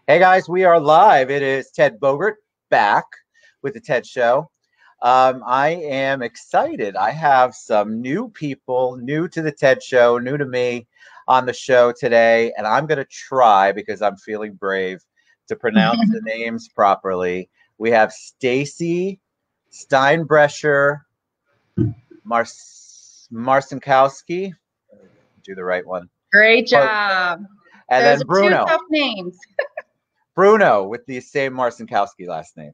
Hey guys, we are live. It is Ted Bogert back with the Ted Show. I am excited. I have some new people, new to the Ted Show, new to me on the show today, and I'm going to try, because I'm feeling brave, to pronounce the names properly. We have Stacie, Steinbrecher, Marcinkowski. Do the right one. Great job. And Those then are two Bruno. tough names. Bruno with the same Marcinkowski last name.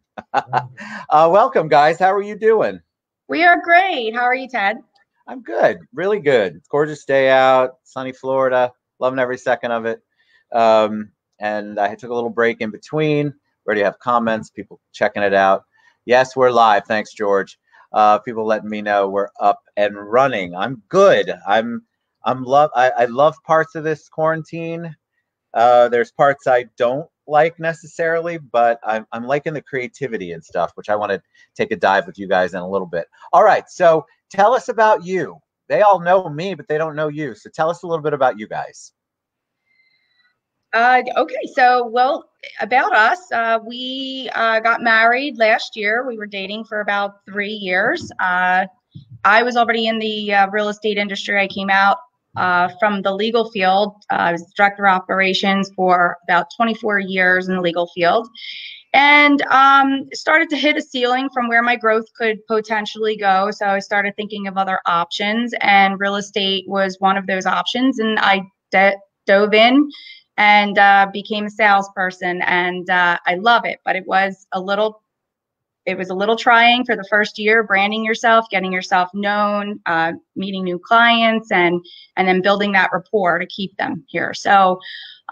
Welcome, guys. How are you doing? We are great. How are you, Ted? I'm good. Really good. It's a gorgeous day out, sunny Florida. Loving every second of it. And I took a little break in between. Already have comments, people checking it out. Yes, we're live. Thanks, George. People letting me know we're up and running. I'm good. I love parts of this quarantine. There's parts I don't like necessarily, but I'm liking the creativity and stuff, which I want to take a dive with you guys in a little bit. All right, so tell us about you. They all know me, but they don't know you. So tell us a little bit about you guys. Okay, so about us, we got married last year. We were dating for about 3 years. I was already in the real estate industry. I came out from the legal field. I was director of operations for about 24 years in the legal field, and started to hit a ceiling from where my growth could potentially go. So I started thinking of other options, and real estate was one of those options. And I dove in and became a salesperson, and I love it. But it was a little trying for the first year, branding yourself, getting yourself known, meeting new clients, and then building that rapport to keep them here. So,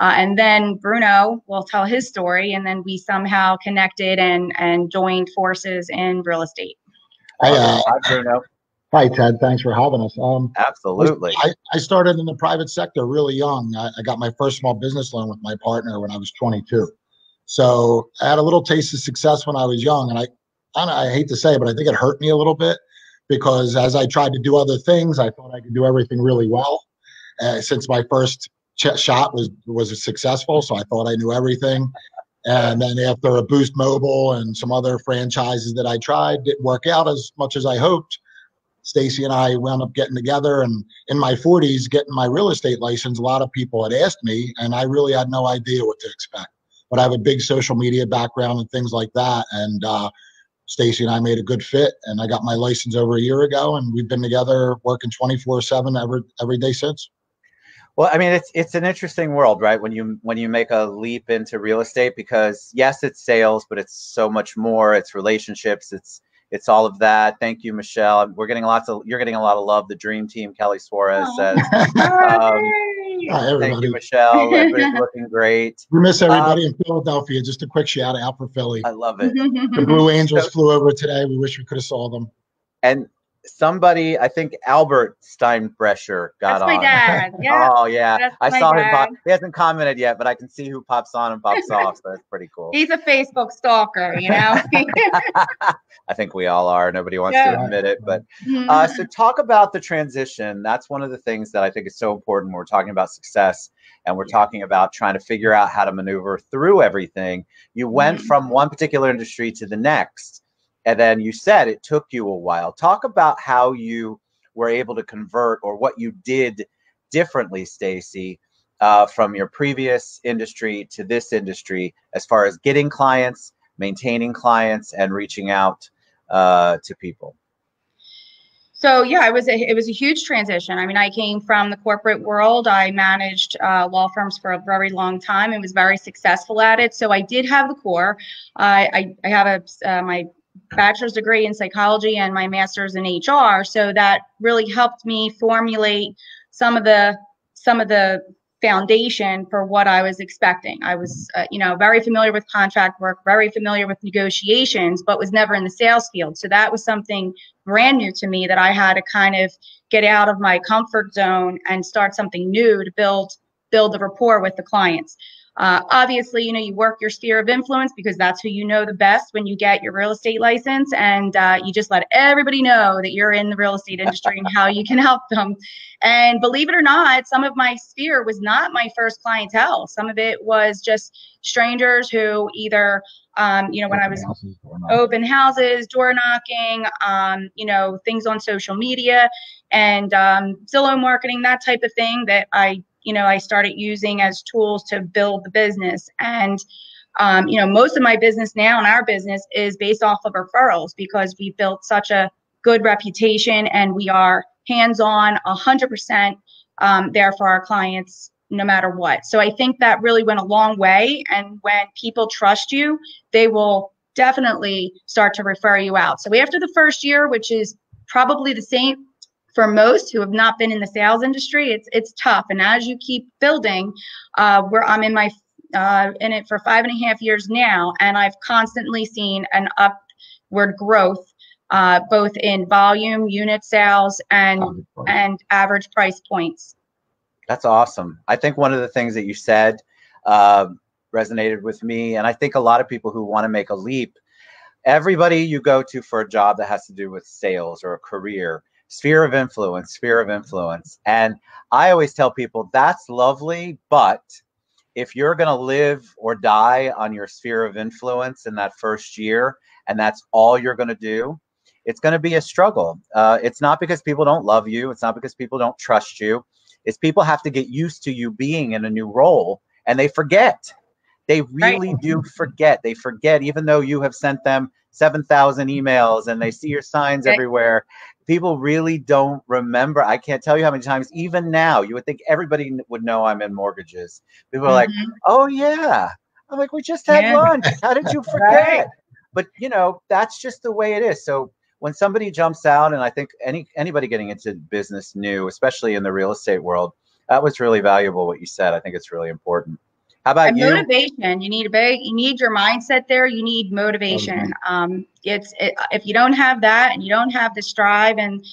and then Bruno will tell his story, and then we somehow connected and joined forces in real estate. Hi, Bruno. Hi, Ted. Thanks for having us. Absolutely. I started in the private sector really young. I got my first small business loan with my partner when I was 22. So I had a little taste of success when I was young, and I hate to say it, but I think it hurt me a little bit, because as I tried to do other things, I thought I could do everything really well. Since my first shot was successful, so I thought I knew everything. And then after a Boost Mobile and some other franchises that I tried didn't work out as much as I hoped, Stacie and I wound up getting together. And in my 40s, getting my real estate license, a lot of people had asked me, and I really had no idea what to expect. But I have a big social media background and things like that. And Stacie and I made a good fit, and I got my license over a year ago, and we've been together working 24/7 every day since. Well, I mean, it's an interesting world, right? When you make a leap into real estate, because yes, it's sales, but it's so much more. It's relationships. It's all of that. Thank you, Michelle. You're getting a lot of love. The dream team, Kelly Suarez says. Thank you, Michelle. Everybody's looking great. We miss everybody in Philadelphia. Just a quick shout out for Philly. I love it. The Blue Angels flew over today. We wish we could have saw them. And somebody, I think Albert Steinbrecher got on. That's my dad. Yeah. Oh yeah, I saw him pop. He hasn't commented yet, but I can see who pops on and pops off. So that's pretty cool. He's a Facebook stalker, you know. I think we all are. Nobody wants to admit it, but so talk about the transition. That's one of the things that I think is so important when we're talking about success, and we're talking about trying to figure out how to maneuver through everything. You went from one particular industry to the next. And then you said it took you a while. Talk about how you were able to convert, or what you did differently, Stacie, from your previous industry to this industry, as far as getting clients, maintaining clients, and reaching out to people. So yeah, it was a huge transition. I mean, I came from the corporate world. I managed law firms for a very long time and was very successful at it. So I did have the core. I have my bachelor's degree in psychology and my master's in HR. So that really helped me formulate some of the foundation for what I was expecting. I was, very familiar with contract work, very familiar with negotiations, but was never in the sales field. So that was something brand new to me that I had to kind of get out of my comfort zone and start something new to build the rapport with the clients. Obviously, you work your sphere of influence because that's who you know the best when you get your real estate license, and you just let everybody know that you're in the real estate industry and how you can help them. And believe it or not, some of my sphere was not my first clientele. Some of it was just strangers who either, when I was open houses, door knocking, things on social media and Zillow marketing, that type of thing that I started using as tools to build the business. And, most of my business now and our business is based off of referrals because we built such a good reputation and we are hands-on 100% there for our clients no matter what. So I think that really went a long way. And when people trust you, they will definitely start to refer you out. So after the first year, which is probably the same for most who have not been in the sales industry, it's tough. And as you keep building, I'm in it for 5.5 years now, and I've constantly seen an upward growth, both in volume, unit sales, and average price points. That's awesome. I think one of the things that you said resonated with me, and I think a lot of people who want to make a leap, everybody you go to for a job that has to do with sales or a career, sphere of influence. And I always tell people that's lovely, but if you're going to live or die on your sphere of influence in that first year, and that's all you're going to do, it's going to be a struggle. It's not because people don't love you. It's not because people don't trust you. It's people have to get used to you being in a new role, and they forget. They really do forget. They forget, even though you have sent them 7,000 emails and they see your signs everywhere. People really don't remember. I can't tell you how many times, even now, you would think everybody would know I'm in mortgages. People are like, oh, yeah. I'm like, we just had lunch. How did you forget? But, that's just the way it is. So when somebody jumps out, and I think anybody getting into business new, especially in the real estate world, that was really valuable what you said. I think it's really important. How about you? Motivation. You need your mindset there. You need motivation. If you don't have that and you don't have the strive and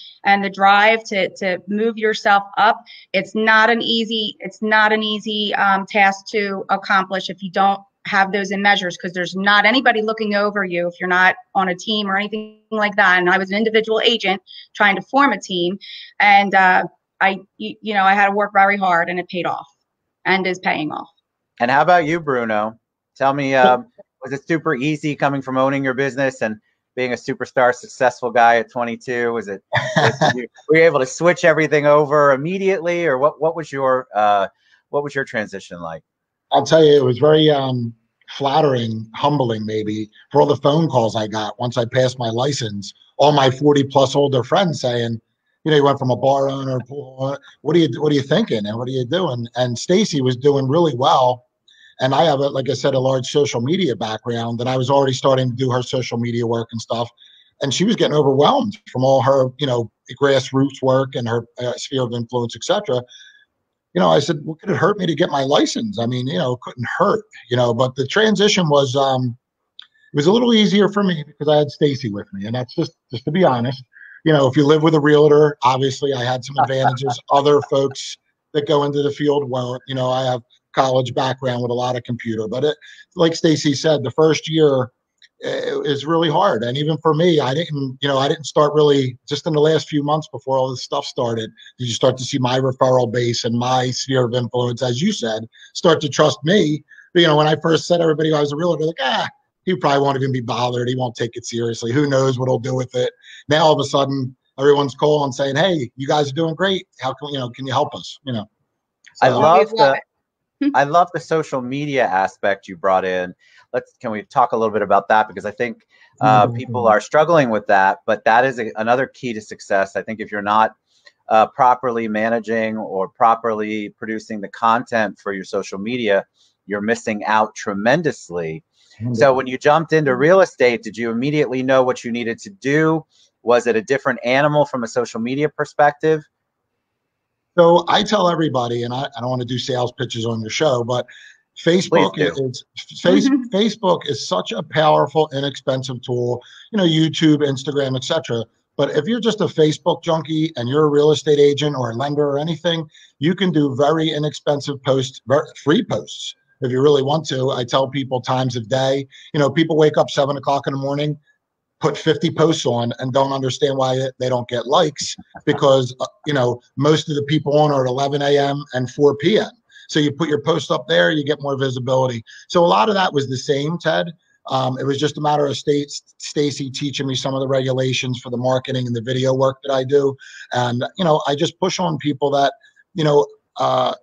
the drive to move yourself up, it's not an easy task to accomplish if you don't have those in measures, because there's not anybody looking over you if you're not on a team or anything like that. And I was an individual agent trying to form a team, and I had to work very hard, and it paid off and is paying off. And how about you, Bruno? Tell me, was it super easy coming from owning your business and being a superstar successful guy at 22? Were you able to switch everything over immediately, or what was your transition like? I'll tell you, it was very flattering, humbling maybe, for all the phone calls I got once I passed my license. All my 40+ older friends saying, you went from a bar owner, what are you thinking, and what are you doing? And Stacie was doing really well. And I have, like I said, a large social media background, and I was already starting to do her social media work and stuff. And she was getting overwhelmed from all her, grassroots work and her sphere of influence, etc. I said, well, could it hurt me to get my license? I mean, it couldn't hurt, but the transition was, it was a little easier for me because I had Stacie with me. And that's just to be honest. If you live with a realtor, obviously I had some advantages. Other folks that go into the field won't. I have college background with a lot of computer, but like Stacie said, the first year is really hard. And even for me, I didn't start really just in the last few months before all this stuff started. Did you start to see my referral base and my sphere of influence, as you said, start to trust me? But, when I first said everybody I was a realtor, like, he probably won't even be bothered. He won't take it seriously. Who knows what he'll do with it? Now, all of a sudden, everyone's calling saying, hey, you guys are doing great. How can you help us? So, I love the social media aspect you brought in. Can we talk a little bit about that? Because I think people are struggling with that, but that is another key to success. I think if you're not properly managing or properly producing the content for your social media, you're missing out tremendously. So when you jumped into real estate, did you immediately know what you needed to do? Was it a different animal from a social media perspective? So I tell everybody, and I don't want to do sales pitches on your show, but Facebook is such a powerful, inexpensive tool, YouTube, Instagram, etc. But if you're just a Facebook junkie and you're a real estate agent or a lender or anything, you can do very inexpensive posts, free posts. if you really want to. I tell people times of day. People wake up 7 o'clock in the morning, put 50 posts on, and don't understand why they don't get likes, because most of the people on are at 11 a.m. and 4 p.m. So you put your post up there, you get more visibility. So a lot of that was the same, Ted. It was just a matter of Stacie teaching me some of the regulations for the marketing and the video work that I do. And, I just push on people that,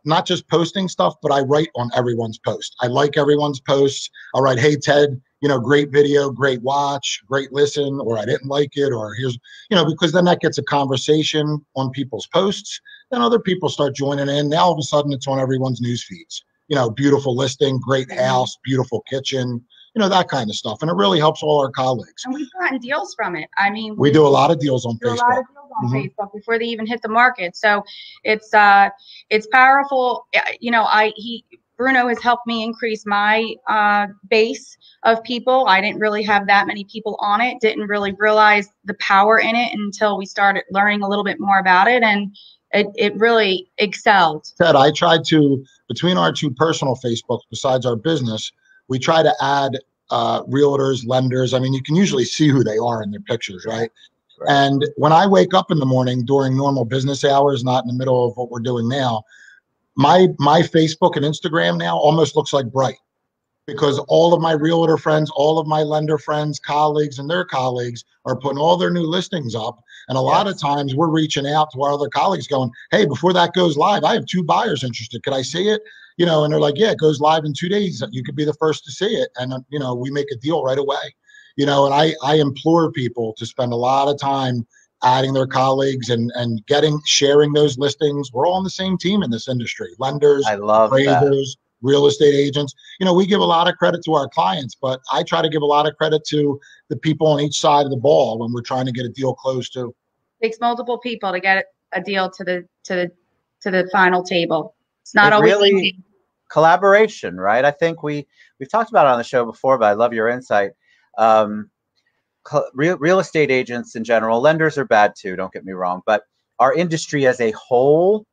not just posting stuff, but I write on everyone's post. I like everyone's posts. I'll write, hey, Ted, great video, great watch, great listen, or I didn't like it, or here's, because then that gets a conversation on people's posts. Then other people start joining in. Now all of a sudden it's on everyone's news feeds. Beautiful listing, great house, beautiful kitchen, that kind of stuff. And it really helps all our colleagues. And we've gotten deals from it. I mean, we do a lot of deals on Facebook. A lot of deals on Facebook before they even hit the market. So it's powerful. Bruno has helped me increase my base of people. I didn't really have that many people on it. Didn't really realize the power in it until we started learning a little bit more about it. And it really excelled. Ted, I tried to, between our two personal Facebooks, besides our business, we try to add realtors, lenders. I mean, you can usually see who they are in their pictures, right? And when I wake up in the morning during normal business hours, not in the middle of what we're doing now, my Facebook and Instagram now almost looks like Bright, because all of my realtor friends, all of my lender friends, colleagues, and their colleagues are putting all their new listings up. And a lot of times we're reaching out to our other colleagues going, hey, before that goes live, I have 2 buyers interested. Could I see it? And they're like, yeah, it goes live in 2 days. You could be the first to see it. And, we make a deal right away. And I implore people to spend a lot of time adding their colleagues and sharing those listings. We're all on the same team in this industry. Lenders, appraisers, real estate agents. We give a lot of credit to our clients, but I try to give a lot of credit to the people on each side of the ball when we're trying to get a deal closed too. It takes multiple people to get a deal to the final table. It's not always easy. Collaboration, right? I think we've talked about it on the show before, but I love your insight. Real estate agents in general, lenders are bad too, don't get me wrong, but our industry as a whole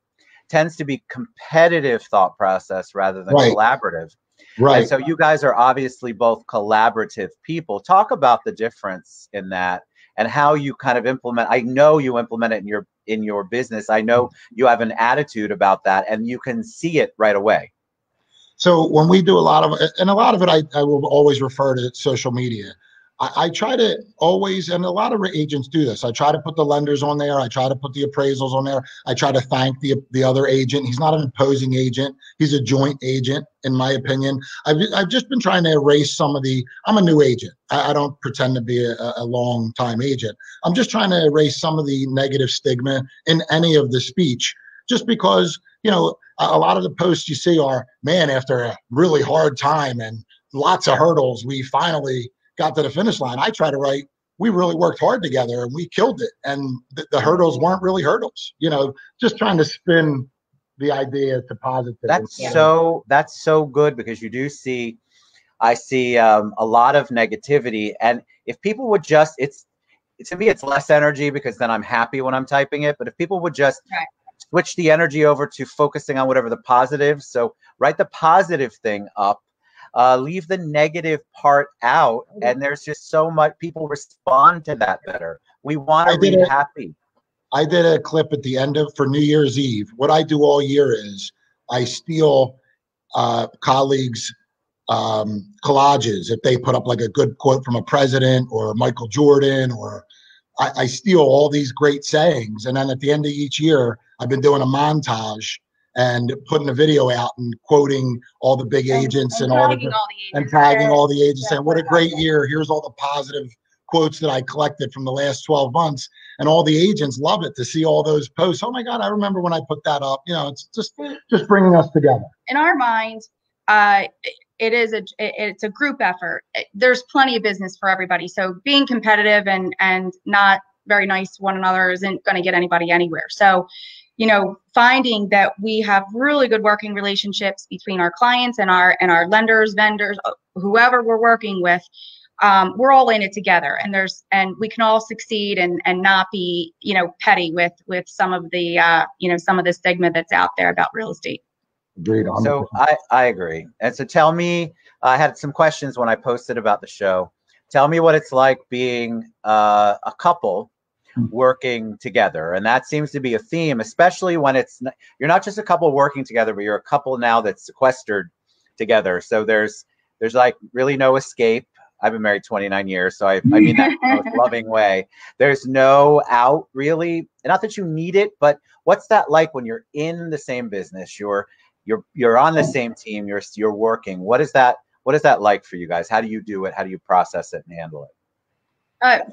tends to be competitive thought process rather than collaborative. Right. And so you guys are obviously both collaborative people. Talk about the difference in that and how you kind of implement. I know you implement it in your business. I know you have an attitude about that, and you can see it right away. So when we do a lot of it, I will always refer to social media. I try to always, and a lot of agents do this, I try to put the lenders on there. I try to put the appraisals on there. I try to thank the other agent. He's not an opposing agent. He's a joint agent, in my opinion. I've just been trying to erase some of I'm a new agent. I don't pretend to be a long time agent. I'm just trying to erase some of the negative stigma in any of the speech, just because, a lot of the posts you see are, man, after a really hard time and lots of hurdles, we finally got to the finish line. I try to write, we really worked hard together and we killed it. And the hurdles weren't really hurdles, just trying to spin the idea to positive. That's so good, because I see a lot of negativity. And if people would just, to me, it's less energy, because then I'm happy when I'm typing it. But if people would just switch the energy over to focusing on whatever the positive, so write the positive thing up, leave the negative part out, and there's just so much, people respond to that better. We want to be happy. I did a clip at the end for New Year's Eve. What I do all year is I steal colleagues' collages. If they put up like a good quote from a president or Michael Jordan, or I steal all these great sayings. And then at the end of each year, I've been doing a montage and putting a video out and quoting all the big agents and tagging all the agents, saying, what a great year. Here's all the positive quotes that I collected from the last 12 months. And all the agents love it to see all those posts. Oh my God, I remember when I put that up. It's just bringing us together. In our mind, it's a group effort. There's plenty of business for everybody. So being competitive and not very nice to one another isn't going to get anybody anywhere. So, finding that we have really good working relationships between our clients and our lenders, vendors, whoever we're working with, we're all in it together, and we can all succeed and not be, petty with some of the, some of the stigma that's out there about real estate. Agreed. 100%. So I agree. And so tell me, I had some questions when I posted about the show. Tell me what it's like being a couple working together. And that seems to be a theme, especially when you're not just a couple working together, but you're a couple now that's sequestered together. So there's like really no escape. I've been married 29 years, so I mean that in the most loving way. There's no out, really. Not that you need it, but what's that like when you're in the same business? You're on the same team. You're working. What is that like for you guys? How do you do it? How do you process it and handle it?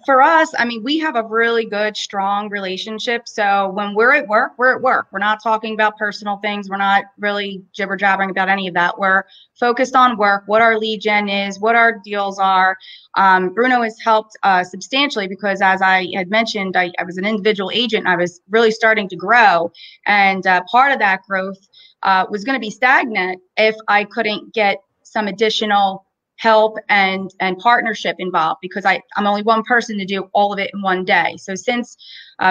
For us, I mean, we have a really good, strong relationship. So when we're at work, we're at work. We're not talking about personal things. We're not really jibber jabbering about any of that. We're focused on work, what our lead gen is, what our deals are. Bruno has helped substantially because, as I had mentioned, I was an individual agent. I was really starting to grow. And part of that growth was going to be stagnant if I couldn't get some additional help and partnership involved, because I'm only one person to do all of it in one day. So since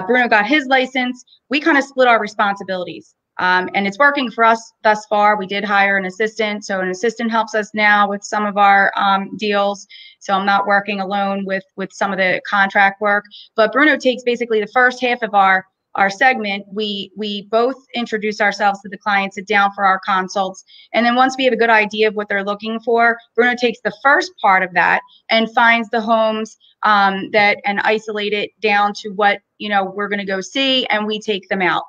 Bruno got his license, we kind of split our responsibilities. And it's working for us thus far. We did hire an assistant. So an assistant helps us now with some of our deals. So I'm not working alone with some of the contract work. But Bruno takes basically the first half of our segment. We both introduce ourselves to the client, sit down for our consults, and then once we have a good idea of what they're looking for, Bruno takes the first part of that and finds the homes that and isolate it down to what we're going to go see, and we take them out.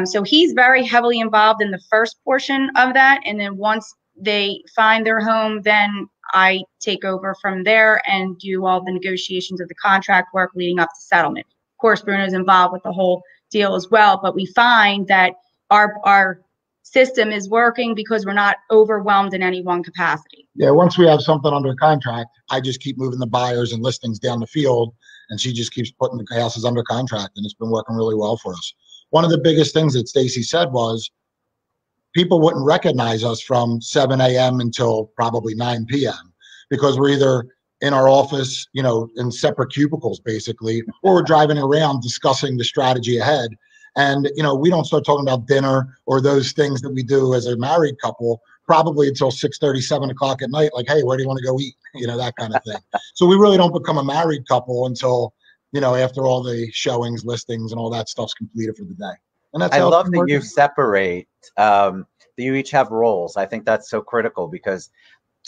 So he's very heavily involved in the first portion of that, and then once they find their home, then I take over from there and do all the negotiations of the contract work leading up to settlement. Of course, Bruno's involved with the whole deal as well, but we find that our system is working because we're not overwhelmed in any one capacity. Yeah, once we have something under contract, I just keep moving the buyers and listings down the field, and she just keeps putting the houses under contract, and it's been working really well for us. One of the biggest things that Stacie said was people wouldn't recognize us from 7 a.m. until probably 9 p.m. because we're either in our office, in separate cubicles, basically, or we're driving around discussing the strategy ahead. And, we don't start talking about dinner or those things that we do as a married couple, probably until 6:30, 7 o'clock at night, like, hey, where do you want to go eat? That kind of thing. So we really don't become a married couple until, after all the showings, listings, and all that stuff's completed for the day. And that's I love that you separate, that you each have roles. I think that's so critical because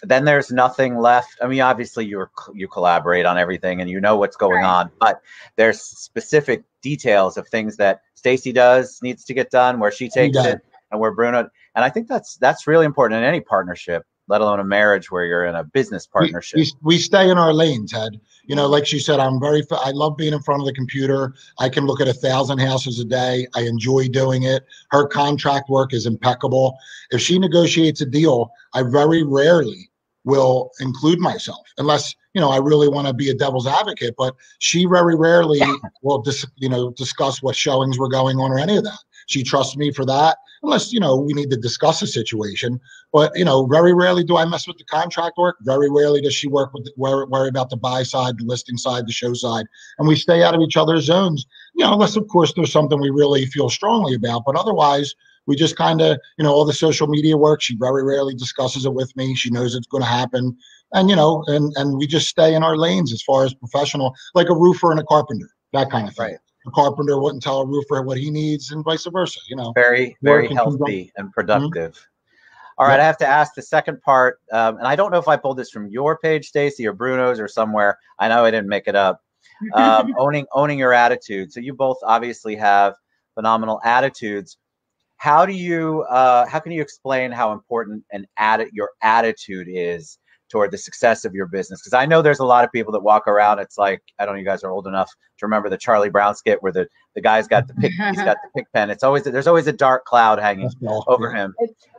then there's nothing left. I mean, obviously you collaborate on everything and what's going on, but there's specific details of things that Stacie needs to get done, where she takes it, and where Bruno. And I think that's really important in any partnership, let alone a marriage where you're in a business partnership. We stay in our lane, Ted. Like she said, I love being in front of the computer. I can look at 1,000 houses a day. I enjoy doing it. Her contract work is impeccable. If she negotiates a deal, I very rarely will include myself unless, I really want to be a devil's advocate, but she very rarely will discuss what showings were going on or any of that. She trusts me for that unless, we need to discuss a situation. But, very rarely do I mess with the contract work. Very rarely does she worry about the buy side, the listing side, the show side. And we stay out of each other's zones, unless, of course, there's something we really feel strongly about. But otherwise, we just kind of, all the social media work, she very rarely discusses it with me. She knows it's going to happen. And, and we just stay in our lanes as far as professional, like a roofer and a carpenter, that kind of thing. Right. A carpenter wouldn't tell a roofer what he needs and vice versa, Very, very healthy and productive. Mm-hmm. All right, I have to ask the second part, and I don't know if I pulled this from your page, Stacie, or Bruno's or somewhere. I know I didn't make it up. Owning your attitude. So you both obviously have phenomenal attitudes. How can you explain how important your attitude is toward the success of your business? Because I know there's a lot of people that walk around. It's like, I don't know, you guys are old enough to remember the Charlie Brown skit where the guy's got he's got the pick pen. There's always a dark cloud hanging over him.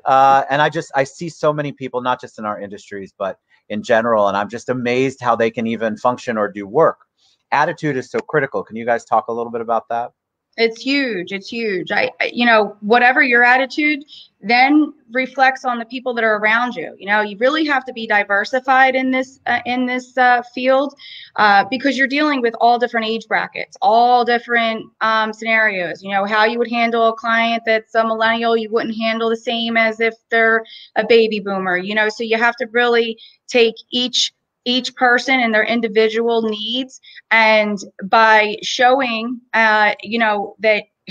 And I see so many people, not just in our industries, but in general. And I'm just amazed how they can even function or do work. Attitude is so critical. Can you guys talk a little bit about that? It's huge. It's huge. Whatever your attitude then reflects on the people that are around you. You really have to be diversified in this field, because you're dealing with all different age brackets, all different scenarios. How you would handle a client that's a millennial, you wouldn't handle the same as if they're a baby boomer. So you have to really take each person and their individual needs, and by showing that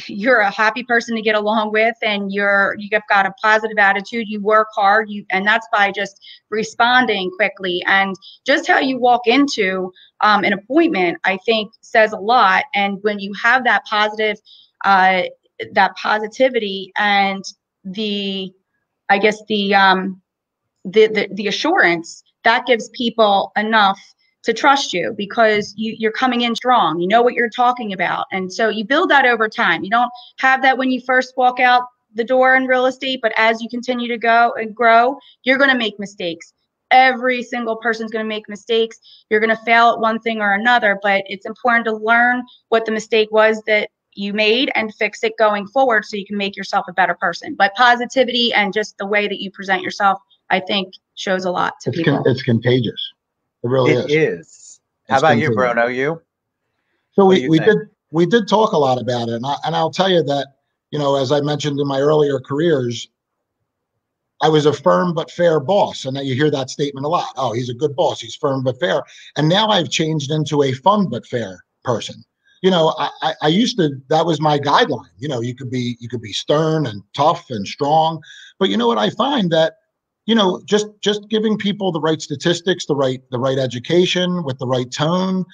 you're a happy person to get along with, and you've got a positive attitude, you work hard, and that's by just responding quickly, and just how you walk into an appointment, I think says a lot. And when you have that positivity and the assurance, that gives people enough to trust you, because you're coming in strong, you know what you're talking about. And so you build that over time. You don't have that when you first walk out the door in real estate, but as you continue to go and grow, you're going to make mistakes. Every single person's going to make mistakes. You're going to fail at one thing or another, but it's important to learn what the mistake was that you made and fix it going forward, so you can make yourself a better person. But positivity and just the way that you present yourself, I think, shows a lot to people. It's contagious. It really is. It is. How about you, Bruno? You? So we did talk a lot about it, and I'll tell you that, as I mentioned in my earlier careers, I was a firm but fair boss, and you hear that statement a lot. Oh, he's a good boss. He's firm but fair. And now I've changed into a fun but fair person. I used to, that was my guideline. You could be stern and tough and strong, but you know what I find that, just giving people the right statistics, the right education with the right tone,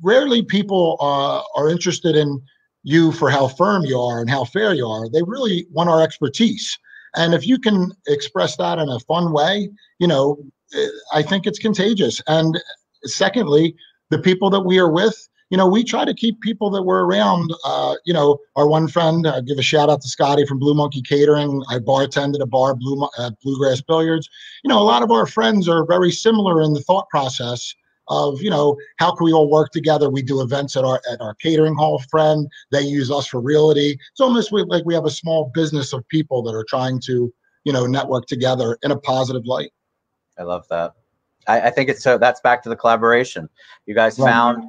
rarely people are interested in you for how firm you are and how fair you are. They really want our expertise. And if you can express that in a fun way, I think it's contagious. And secondly, the people that we are with, we try to keep people that we're around. Our one friend, give a shout out to Scotty from Blue Monkey Catering. I bartended a bar, Bluegrass Billiards. A lot of our friends are very similar in the thought process of, how can we all work together? We do events at our catering hall friend. They use us for realty. It's almost like we have a small business of people that are trying to, network together in a positive light. I love that. I think that's back to the collaboration. You guys found,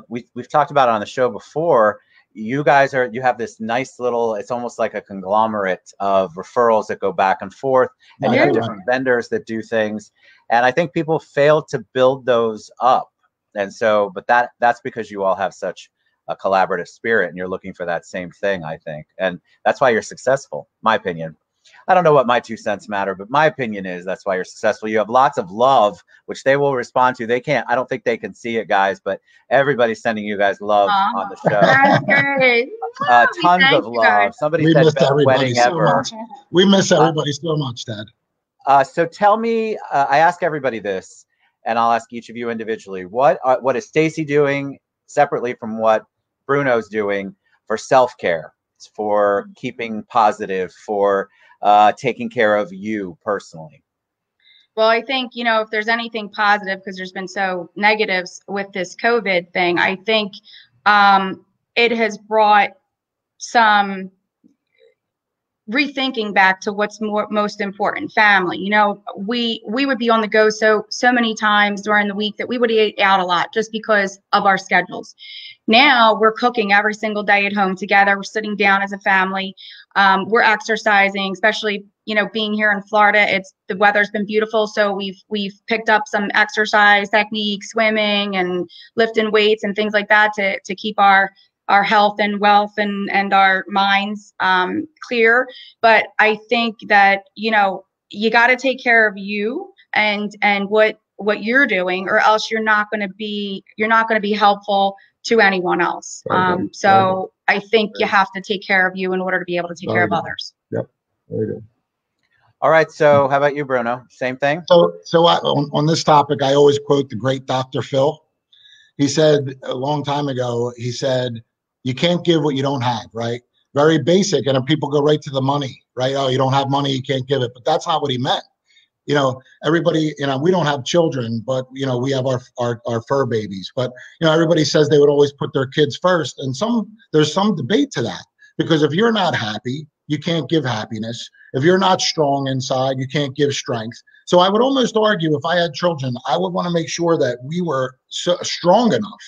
we've talked about it on the show before. You have this nice little, it's almost like a conglomerate of referrals that go back and forth, and you have different vendors that do things. And I think people fail to build those up. And so, but that's because you all have such a collaborative spirit, and you're looking for that same thing, I think. And that's why you're successful, my opinion. I don't know what my 2 cents matter, but my opinion is that's why you're successful. You have lots of love, which they will respond to. I don't think they can see it, guys, but everybody's sending you guys love on the show. That's great. Tons of love. Somebody said best wedding ever. We miss everybody so much, Dad. So tell me, I ask everybody this, and I'll ask each of you individually. What is Stacie doing separately from what Bruno's doing for self-care, for keeping positive, for taking care of you personally? Well, I think, if there's anything positive, because there's been so negatives with this COVID thing, I think it has brought some rethinking back to what's most important: family. We would be on the go so many times during the week that we would eat out a lot just because of our schedules. Now we're cooking every single day at home together. We're sitting down as a family. We're exercising, especially, being here in Florida. The weather's been beautiful, so we've picked up some exercise techniques, swimming and lifting weights and things like that to keep our health and wealth and our minds clear. But I think that, you got to take care of you and what you're doing, or else you're not going to be helpful to anyone else. So I think you have to take care of you in order to be able to take care of others. Yep. Very good. All right. So how about you, Bruno? Same thing? So on this topic, I always quote the great Dr. Phil. He said a long time ago, you can't give what you don't have, right? Very basic. And then people go right to the money, right? Oh, you don't have money, you can't give it. But that's not what he meant. You know, everybody, you know, we don't have children, but, you know, we have our fur babies. But, you know, everybody says they would always put their kids first. And there's some debate to that, because if you're not happy, you can't give happiness. If you're not strong inside, you can't give strength. So I would almost argue, if I had children, I would want to make sure that we were strong enough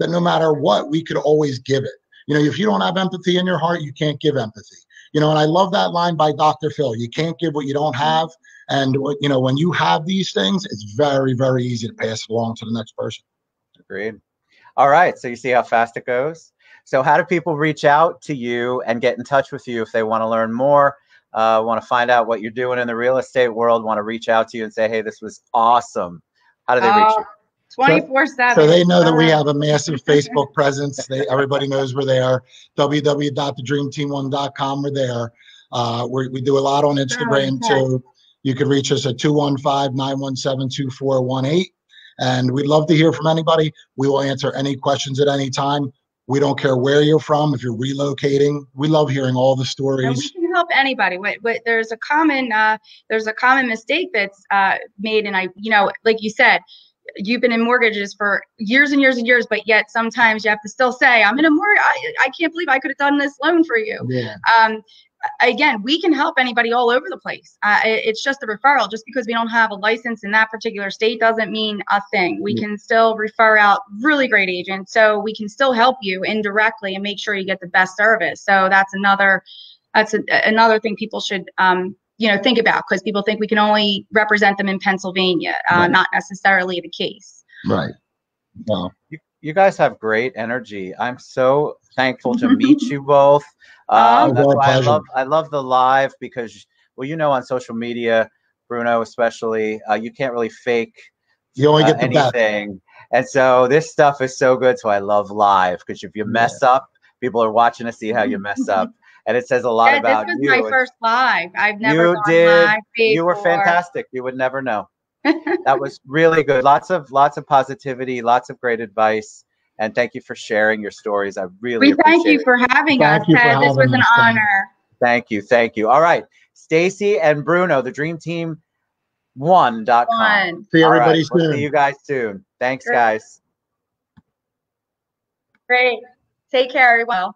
that no matter what, we could always give it. You know, if you don't have empathy in your heart, you can't give empathy. You know, and I love that line by Dr. Phil. You can't give what you don't have. And, you know, when you have these things, it's very, very easy to pass it along to the next person. Agreed. All right. So you see how fast it goes. So how do people reach out to you and get in touch with you if they want to learn more, want to find out what you're doing in the real estate world, want to reach out to you and say, hey, this was awesome? How do they reach you? 24/7. So they know that we have a massive Facebook presence. Everybody knows we're there. www.thedreamteam1.com. We're there. We do a lot on Instagram too. You can reach us at 215-917-2418. And we'd love to hear from anybody. We will answer any questions at any time. We don't care where you're from. If you're relocating, we love hearing all the stories. And we can help anybody. There's a common mistake that's made, and you know, like you said, you've been in mortgages for years and years and years, but yet sometimes you have to still say, I'm in a mortgage. I can't believe I could have done this loan for you. Yeah. Again, we can help anybody all over the place. It's just a referral. Just because we don't have a license in that particular state doesn't mean a thing. We can still refer out really great agents, so we can still help you indirectly and make sure you get the best service. So that's another thing people should you know, think about, because people think we can only represent them in Pennsylvania. Right. Not necessarily the case. Right. No. You guys have great energy. I'm so thankful to meet you both. That's why I love the live, because, well, you know, on social media, Bruno especially, you can't really fake you only get the anything. And so this stuff is so good. So I love live, because if you mess up, people are watching to see how you mess up. And it says a lot about you. This was my first live. I've never gone live before. You were fantastic. You would never know. That was really good. Lots of positivity, lots of great advice. And thank you for sharing your stories. I really appreciate it. Thank you for having us, Ted. This was an honor. Thank you. Thank you. All right. Stacie and Bruno, thedreamteam1.com. See everybody soon. We'll see you guys soon. Thanks, guys. Great. Take care, everyone.